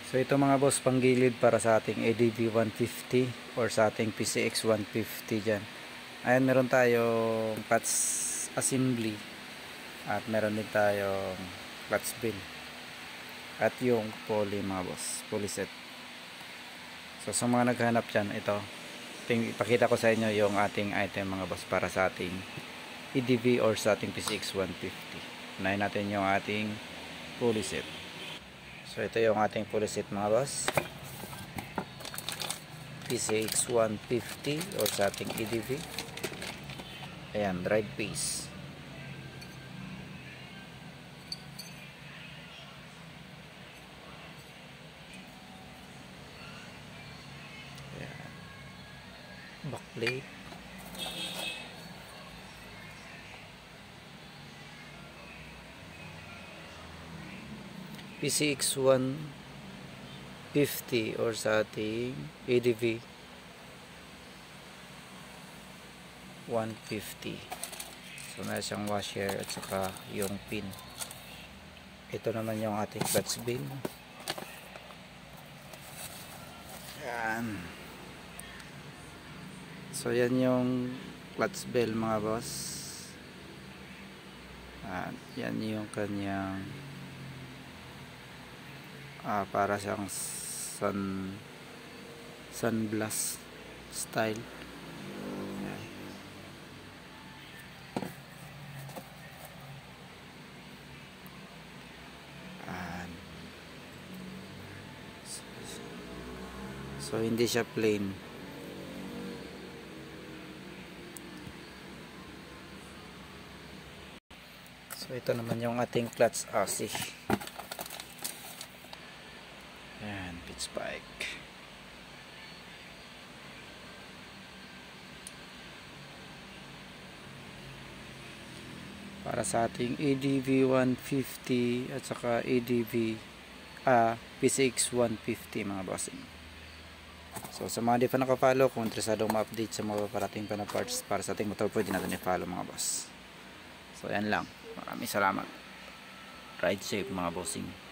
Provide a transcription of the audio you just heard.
So ito mga boss, panggilid para sa ating ADV 150 or sa ating PCX 150 dyan. Ayan, meron tayong clutch assembly at meron din tayong clutch bill at yung pulley mga boss, pulley set. So sa mga naghanap dyan, ito ipakita ko sa inyo yung ating item mga boss para sa ating ADV or sa ating PCX 150. Unahin natin yung ating pulley set. So ito yung ating pulley set mga boss, PCX 150 or sa ating ADV. Ayan, drive piece. Ayan, backplate. PCX 150 or sa ating ADV 150. So meron siyang washer at saka yung pin. Ito naman yung ating clutch bill. Yan. So yan yung clutch bill mga boss. At yan yung kanyang para siyang sunblast style. Ayan. So hindi siya plain. So ito naman yung ating clutch assist. Ayan, pitch spike. Para sa ating ADV 150 at saka ADV PCX 150 mga bossing. So sa mga di pa nakafollow, kung interesado ma-update sa mga parating pa na parts para sa ating motor, pwede natin i-follow mga boss. So yan lang. Maraming salamat. Ride safe mga bossing.